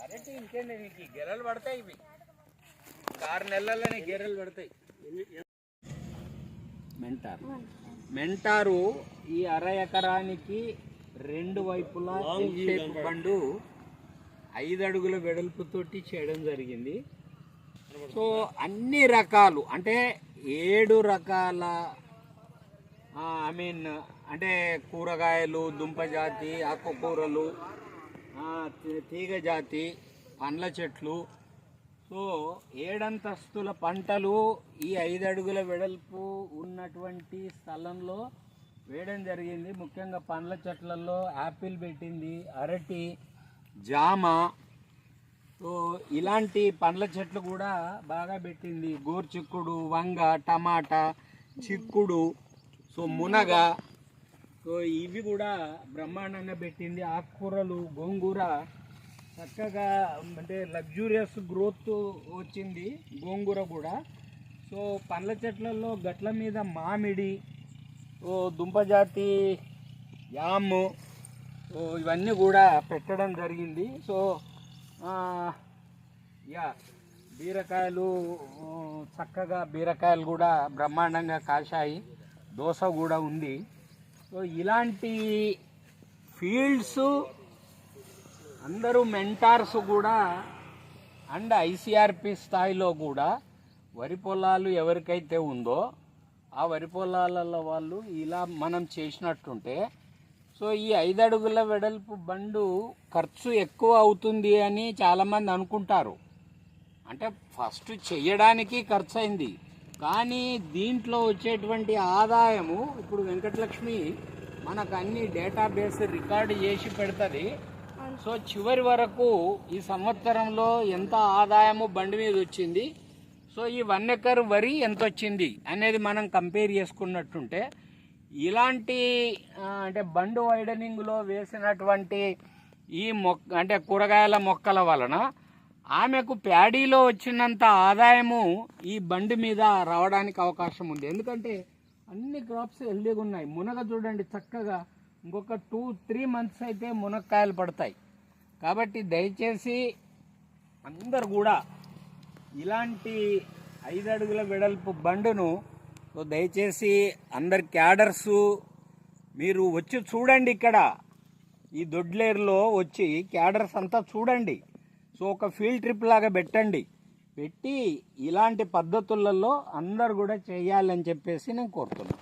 అరేంటి ఇంకేంటి నీకు గెర్రలు పడతాయి. ఇవి 6 నెలల్లోనే గెర్రలు పడతాయి. మెంటారు ఈ అర ఎకరానికి 2 వైపులా షేప్ బండు 5 అడుగుల వెడల్పుతోటి చేయడం జరిగింది. సో అన్ని రకాలు అంటే 7 రకాల అంటే కూరగాయలు, దుంప జాతి, ఆకుకూరలు, తీగ జాతి, పండ్ల చెట్లు, సో 7 అంతస్తుల పంటలు ఈ 5 అడుగుల వెడల్పు ఉన్నటువంటి స్థలంలో వేయడం జరిగింది. ముఖ్యంగా పండ్ల చెట్లలో యాపిల్ పెట్టింది, అరటి, జామ, సో ఇలాంటి పండ్ల చెట్లు కూడా బాగా పెట్టింది. గోరుచిక్కుడు, వంగ, టమాటా, చిక్కుడు, సో మునగ, సో ఇవి కూడా బ్రహ్మాండంగా పెట్టింది. ఆకుకూరలు, గోంగూర చక్కగా అంటే లగ్జూరియస్ గ్రోత్ వచ్చింది గోంగూర కూడా. సో పండ్ల చెట్లలో గట్ల మీద మామిడి, దుంపజాతి, యాము, ఇవన్నీ కూడా పెట్టడం జరిగింది. సో బీరకాయలు చక్కగా బీరకాయలు కూడా బ్రహ్మాండంగా కాశాయి. దోస కూడా ఉంది. సో ఇలాంటి ఫీల్డ్స్ అందరూ మెంటార్స్ కూడా అండ్ ఐసిఆర్పి స్థాయిలో కూడా వరి పొలాలు ఎవరికైతే ఉందో ఆ వరి పొలాలలో వాళ్ళు ఇలా మనం చేసినట్టుంటే, సో ఈ 5 అడుగుల వెడల్పు బండు ఖర్చు ఎక్కువ అవుతుంది అని చాలామంది అనుకుంటారు. అంటే ఫస్ట్ చెయ్యడానికి ఖర్చు అయింది, కానీ దీంట్లో వచ్చేటువంటి ఆదాయము ఇప్పుడు వెంకటలక్ష్మి మనకు అన్ని డేటాబేస్ రికార్డు చేసి పెడుతుంది. సో చివరి వరకు ఈ సంవత్సరంలో ఎంత ఆదాయము బండి మీద వచ్చింది, సో ఈ 1 ఎకర్ వరి ఎంత వచ్చింది అనేది మనం కంపేర్ చేసుకున్నట్టుంటే, ఇలాంటి అంటే బండు వైడనింగ్లో వేసినటువంటి ఈ అంటే కూరగాయల మొక్కల వలన ఆమెకు ప్యాడీలో వచ్చినంత ఆదాయము ఈ బండి మీద రావడానికి అవకాశం ఉంది. ఎందుకంటే అన్ని క్రాప్స్ హెల్దీగా ఉన్నాయి. మునగ చూడండి చక్కగా ఇంకొక 2-3 మంత్స్ అయితే మునక్కాయలు పడతాయి. కాబట్టి దయచేసి అందరు కూడా ఇలాంటి 5 అడుగుల వెడల్పు బండును దయచేసి అందరు క్యాడర్సు మీరు వచ్చి చూడండి. ఇక్కడ ఈ దొడ్లేరులో వచ్చి క్యాడర్స్ అంతా చూడండి. సో ఒక ఫీల్డ్ ట్రిప్ లాగా పెట్టి ఇలాంటి పద్ధతులలో అందరు కూడా చేయాలని చెప్పేసి నేను కోరుతున్నాను.